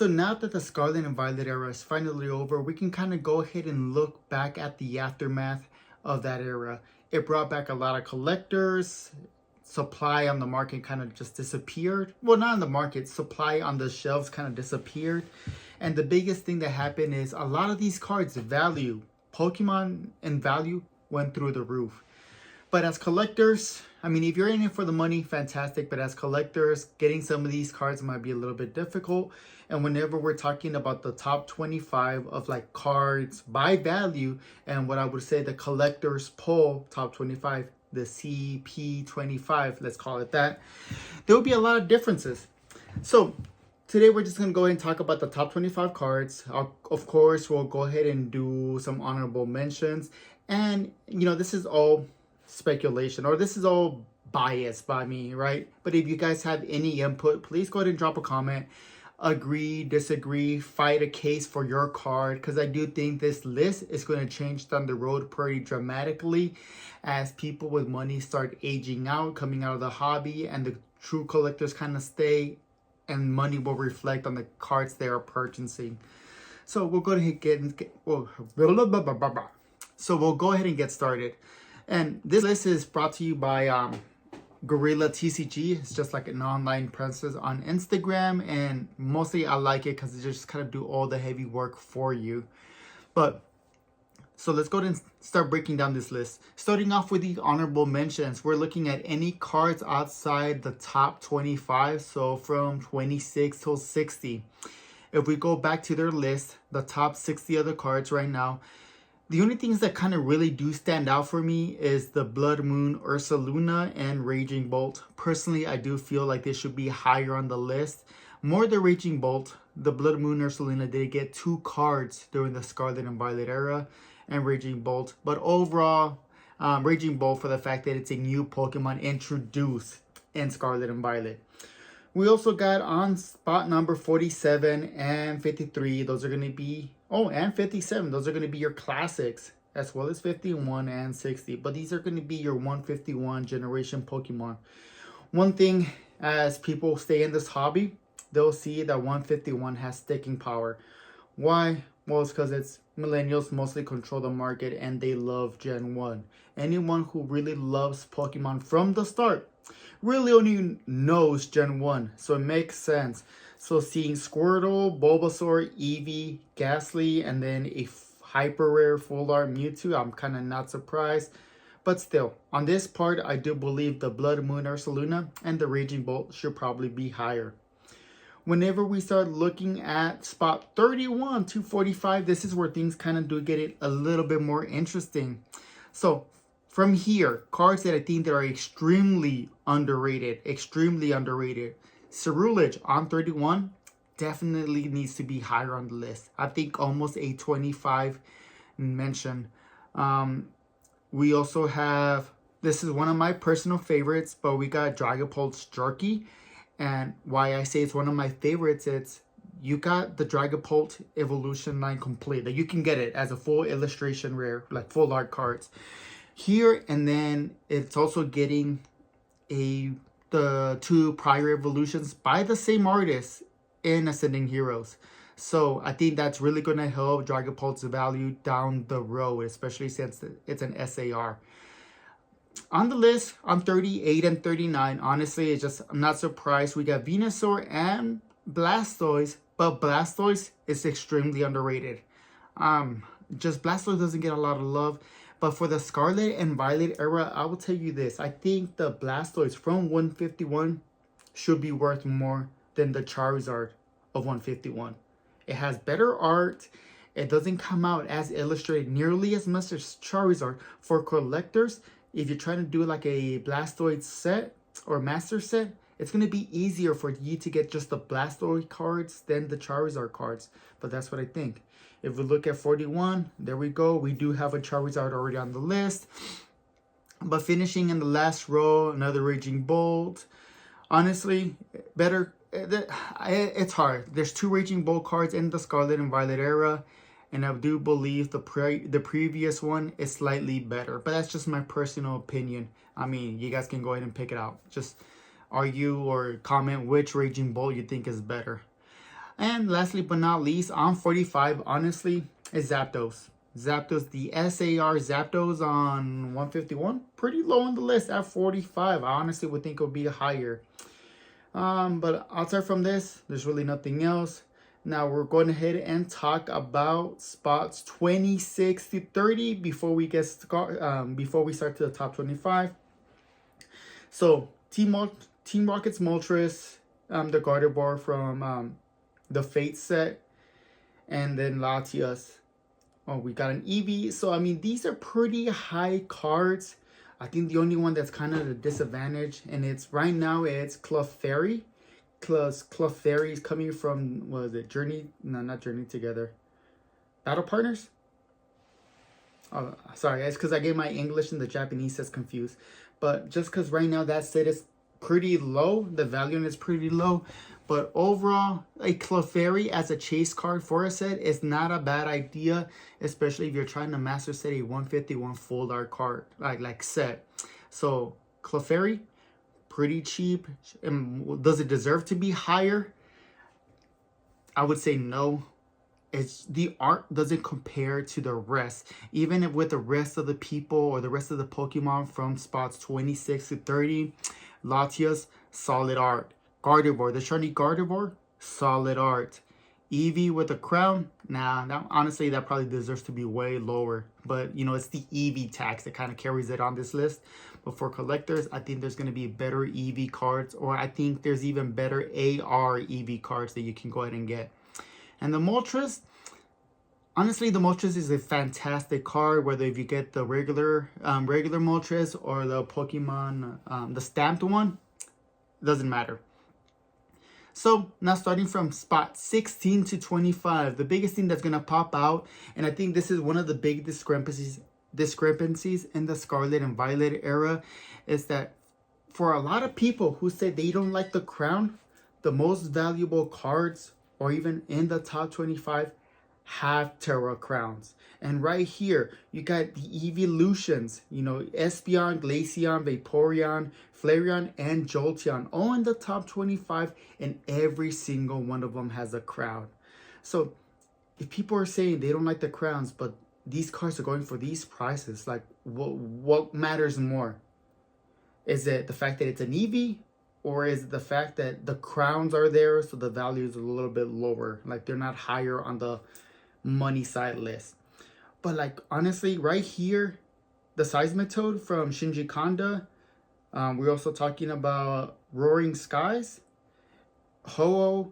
So now that the Scarlet and Violet era is finally over, we can kind of go ahead and look back at the aftermath of that era. It brought back a lot of collectors. Supply on the market kind of just disappeared. Well, not on the market, supply on the shelves kind of disappeared. And the biggest thing that happened is a lot of these cards' value, Pokemon and value, went through the roof. But as collectors, I mean, if you're in it for the money, fantastic. But as collectors, getting some of these cards might be a little bit difficult. And whenever we're talking about the top 25 of like cards by value, and what I would say the collectors poll top 25, the CP25, let's call it that, there will be a lot of differences. So today we're just going to go ahead and talk about the top 25 cards. Of course, we'll go ahead and do some honorable mentions. And, you know, this is all speculation, or this is all biased by me, right? But if you guys have any input, please go ahead and drop a comment. Agree, disagree, fight a case for your card, because I do think this list is going to change down the road pretty dramatically as people with money start aging out, coming out of the hobby, and the true collectors kind of stay, and money will reflect on the cards they are purchasing. So we'll go ahead and get started. And this list is brought to you by Gorilla TCG. It's just like an online presence on Instagram, and mostly I like it because they just kind of do all the heavy work for you. But so let's go ahead and start breaking down this list. Starting off with the honorable mentions, we're looking at any cards outside the top 25, so from 26 till 60. If we go back to their list, the top 60 other cards right now, the only things that kind of really do stand out for me is the Blood Moon Ursaluna and Raging Bolt. Personally, I do feel like they should be higher on the list. More the Raging Bolt. The Blood Moon Ursaluna did get 2 cards during the Scarlet and Violet era, and Raging Bolt. But overall, Raging Bolt for the fact that it's a new Pokemon introduced in Scarlet and Violet. We also got on spot number 47 and 53. Those are going to be... Oh, and 57. Those are going to be your classics, as well as 51 and 60. But these are going to be your 151 generation Pokemon. One thing, as people stay in this hobby, they'll see that 151 has sticking power. Why? Well, it's because millennials mostly control the market and they love Gen 1. Anyone who really loves Pokemon from the start really only knows Gen 1. So it makes sense. So seeing Squirtle, Bulbasaur, Eevee, Ghastly, and then a hyper rare full art Mewtwo, I'm kind of not surprised. But still, on this part, I do believe the Blood Moon Ursaluna and the Raging Bolt should probably be higher. Whenever we start looking at spot 31 to 45, this is where things kind of do get it a little bit more interesting. So from here, cards that I think that are extremely underrated. Cerulege on 31 definitely needs to be higher on the list. I think almost a 25 mention. We also have, this is one of my personal favorites, but we got Dragapult's Jerky. And why I say it's one of my favorites, it's you got the Dragapult evolution line complete. That you can get it as a full illustration rare, like full art cards here. And then it's also getting the 2 prior evolutions by the same artist in Ascending Heroes. So I think that's really going to help Dragapult's value down the road, especially since it's an SAR. On the list, on 38 and 39, honestly, it's just, I'm not surprised. We got Venusaur and Blastoise, but Blastoise is extremely underrated. Just Blastoise doesn't get a lot of love. But for the Scarlet and Violet era, I will tell you this. I think the Blastoise from 151 should be worth more than the Charizard of 151. It has better art. It doesn't come out as illustrated nearly as much as Charizard. For collectors, if you're trying to do like a Blastoise set or Master set, it's going to be easier for you to get just the Blastoise cards than the Charizard cards. But that's what I think. If we look at 41, there we go. We do have a Charizard already on the list. But finishing in the last row, another Raging Bolt. Honestly, better. It's hard. There's 2 Raging Bolt cards in the Scarlet and Violet era. And I do believe the previous one is slightly better. But that's just my personal opinion. I mean, you guys can go ahead and pick it out. Just argue or comment which Raging Bolt you think is better. And lastly but not least, on 45, honestly, is Zapdos. Zapdos, the SAR Zapdos on 151, pretty low on the list at 45. I honestly would think it would be higher. But outside from this, there's really nothing else. Now we're going ahead and talk about spots 26 to 30 before we get before we start to the top 25. So Team Rocket's Moltres, the Gardevoir from the Fate set, and then Latias. Oh, we got an Eevee. So I mean, these are pretty high cards. I think the only one that's kind of a disadvantage, and it's right now, it's Clefairy. Clefairy is coming from, what is it, Journey? No, not Journey Together. Battle Partners? Oh, sorry, it's because I gave my English and the Japanese says confused. But just because right now that set is pretty low, the value on it is pretty low. But overall, a Clefairy as a chase card for a set is not a bad idea, especially if you're trying to master set a 151 full art card, like set. So Clefairy, pretty cheap. And does it deserve to be higher? I would say no. It's the art doesn't compare to the rest. Even if with the rest of the people or the rest of the Pokemon from spots 26 to 30, Latias, solid art. Gardevoir, the shiny Gardevoir, solid art. Eevee with a crown, nah, honestly, that probably deserves to be way lower. But, you know, it's the Eevee tax that kind of carries it on this list. But for collectors, I think there's going to be better Eevee cards, or I think there's even better AR Eevee cards that you can go ahead and get. And the Moltres, honestly, the Moltres is a fantastic card, whether if you get the regular Moltres or the Pokemon, the stamped one, doesn't matter. So now starting from spot 16 to 25, the biggest thing that's going to pop out, and I think this is one of the big discrepancies in the Scarlet and Violet era, is that for a lot of people who say they don't like the crown, the most valuable cards, or even in the top 25, have Terra crowns. And right here, you got the evolutions, you know, Espeon, Glaceon, Vaporeon, Flareon, and Jolteon, all in the top 25, and every single one of them has a crown. So if people are saying they don't like the crowns, but these cards are going for these prices, like what matters more? Is it the fact that it's an Eevee? Or is it the fact that the crowns are there, so the value is a little bit lower? Like, they're not higher on the money side list. But, like, honestly, right here, the Seismitoad from Shinji Kanda. We're also talking about Roaring Skies, Ho-Oh,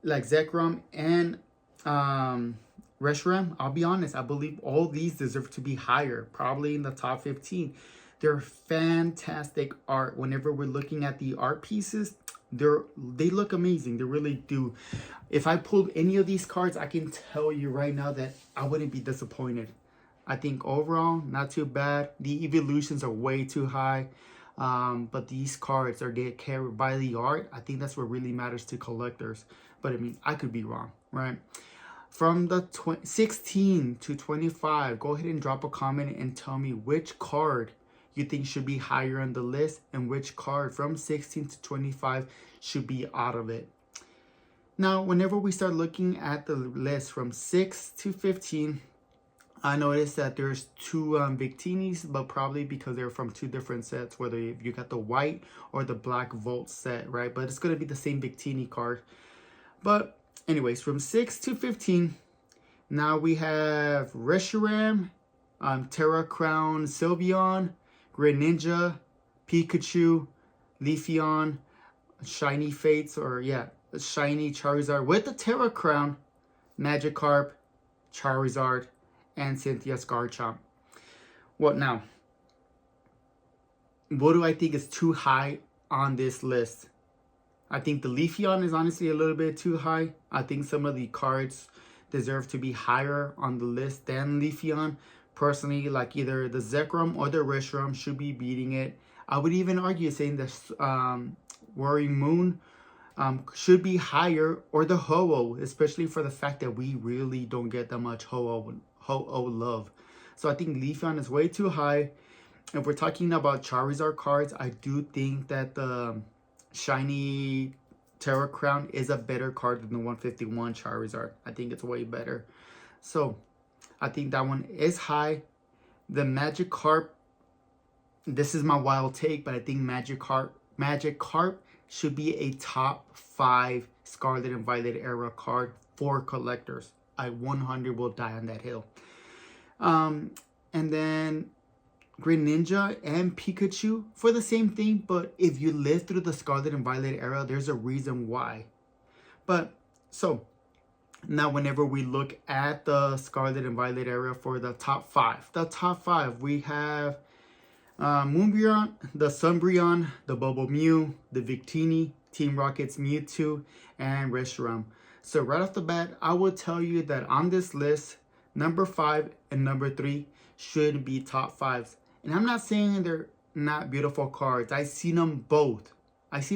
like Zekrom, and Reshiram. I'll be honest, I believe all these deserve to be higher, probably in the top 15. They're fantastic art. Whenever we're looking at the art pieces, they look amazing. They really do. If I pulled any of these cards, I can tell you right now that I wouldn't be disappointed. I think overall, not too bad. The evolutions are way too high. But these cards are get carried by the art. I think that's what really matters to collectors. But I mean, I could be wrong, right? From the 16 to 25, go ahead and drop a comment and tell me which card you think should be higher on the list and which card from 16 to 25 should be out of it. Now, whenever we start looking at the list from 6 to 15, I noticed that there's two Victinis, but probably because they're from two different sets, whether you got the white or the black Volt set, right? But it's going to be the same Victini card. But anyways, from 6 to 15, now we have Reshiram, Terra Crown Sylveon, Greninja, Pikachu, Leafeon, Shiny Fates, Shiny Charizard with the Terra Crown, Magikarp, Charizard, and Cynthia's Garchomp. What now? What do I think is too high on this list? I think the Leafeon is honestly a little bit too high. I think some of the cards deserve to be higher on the list than Leafeon. Personally, like either the Zekrom or the Reshiram should be beating it. I would even argue saying the Roaring Moon should be higher, or the Ho-Oh, especially for the fact that we really don't get that much Ho-Oh love. So I think Leafeon is way too high. If we're talking about Charizard cards, I do think that the Shiny Terra Crown is a better card than the 151 Charizard. I think it's way better. So I think that one is high. The Magikarp, this is my wild take, but I think Magikarp should be a top 5 Scarlet and Violet era card for collectors. I 100 will die on that hill. And then Greninja and Pikachu for the same thing, but if you live through the Scarlet and Violet era, there's a reason why. But so now whenever we look at the Scarlet and Violet era for the top 5, we have Moonbreon, the Sunbreon, the Bubble Mew, the Victini, Team Rocket's Mewtwo, and Reshiram. So right off the bat, I will tell you that on this list, number 5 and number 3 should be top 5s. And I'm not saying they're not beautiful cards. I've seen them both. I've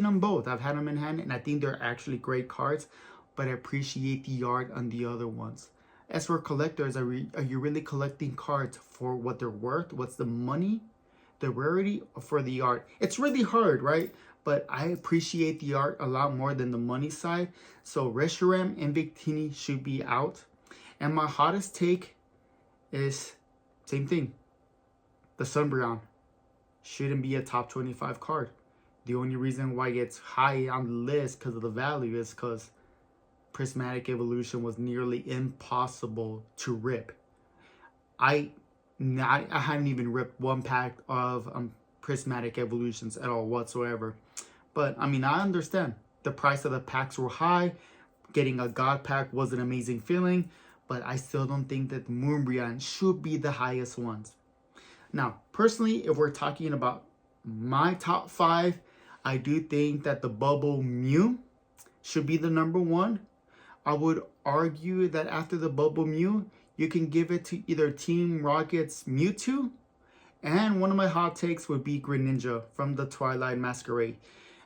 had them in hand, and I think they're actually great cards, but I appreciate the art on the other ones. As for collectors, are you really collecting cards for what they're worth? What's the money, the rarity, for the art? It's really hard, right? But I appreciate the art a lot more than the money side. So Reshiram and Victini should be out. And my hottest take is same thing. The Sunbreon shouldn't be a top 25 card. The only reason why it's high on the list because of the value is because Prismatic Evolution was nearly impossible to rip. I hadn't even ripped one pack of Prismatic Evolutions at all whatsoever. But I mean, I understand the price of the packs were high. Getting a God pack was an amazing feeling, but I still don't think that Moonbreon should be the highest ones. Now, personally, if we're talking about my top 5, I do think that the Bubble Mew should be the number 1. I would argue that after the Bubble Mew, you can give it to either Team Rocket's Mewtwo, and one of my hot takes would be Greninja from the Twilight Masquerade.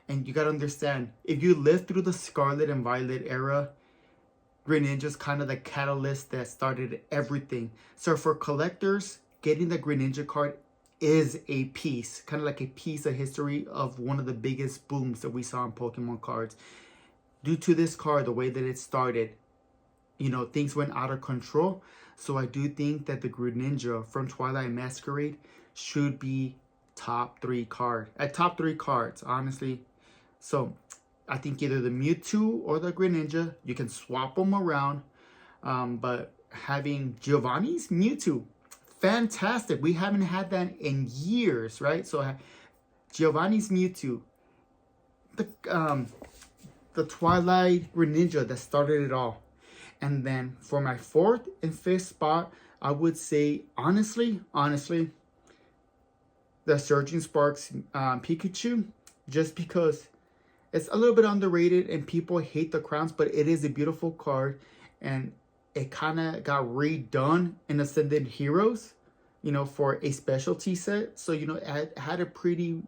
And you gotta understand, if you lived through the Scarlet and Violet era, Greninja's kind of the catalyst that started everything. So for collectors, getting the Greninja card is a piece, kind of like a piece of history of one of the biggest booms that we saw in Pokemon cards. Due to this card, the way that it started, you know, things went out of control. So I do think that the Greninja from Twilight Masquerade should be top 3 card. At top 3 cards, honestly. So I think either the Mewtwo or the Greninja, you can swap them around. But having Giovanni's Mewtwo, fantastic. We haven't had that in years, right? So Giovanni's Mewtwo, the Twilight Greninja that started it all. And then for my 4th and 5th spot, I would say, honestly, the Surging Sparks Pikachu, just because it's a little bit underrated and people hate the crowns, but it is a beautiful card, and it kind of got redone in Ascended Heroes, you know, for a specialty set. So, you know, it had a pretty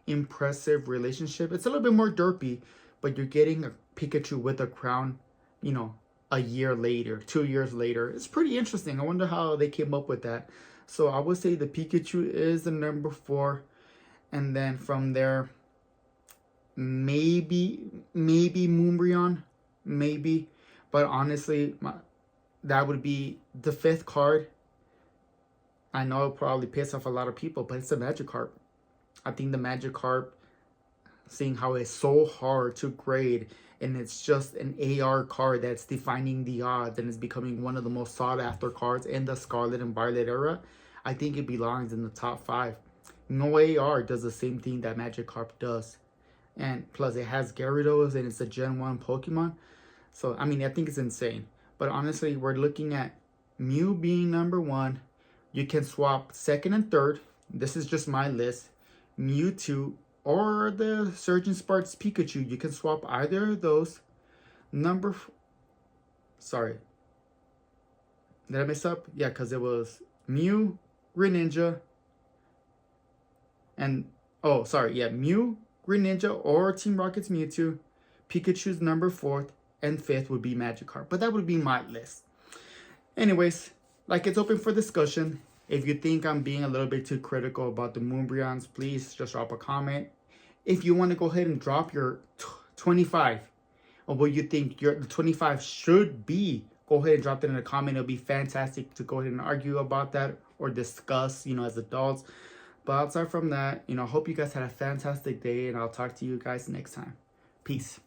impressive relationship. It's a little bit more derpy, but you're getting a Pikachu with a crown, you know, a year later, 2 years later. It's pretty interesting. I wonder how they came up with that. So I would say the Pikachu is the number 4. And then from there, maybe Moonbreon, maybe. But honestly, that would be the 5th card. I know it'll probably piss off a lot of people, but it's the Magikarp. I think the Magikarp, seeing how it's so hard to grade, and it's just an AR card that's defining the odds and is becoming one of the most sought after cards in the Scarlet and Violet era, I think it belongs in the top 5. No AR does the same thing that Magikarp does. And plus it has Gyarados and it's a Gen 1 Pokemon. So, I mean, I think it's insane. But honestly, we're looking at Mew being number 1. You can swap 2nd and 3rd. This is just my list. Mewtwo or the Surgeon Sparks Pikachu. You can swap either of those. Sorry. Did I mess up? Yeah, because it was Mew, Greninja, and... Oh, sorry. Yeah, Mew, Greninja, or Team Rocket's Mewtwo. Pikachu's number 4th, and 5th would be Magikarp. But that would be my list. Anyways, like, it's open for discussion. If you think I'm being a little bit too critical about the Moonbreons, please just drop a comment. If you want to go ahead and drop your 25, or what you think the 25 should be. Go ahead and drop that in a comment. It'll be fantastic to go ahead and argue about that or discuss, as adults. But outside from that, I hope you guys had a fantastic day, and I'll talk to you guys next time. Peace.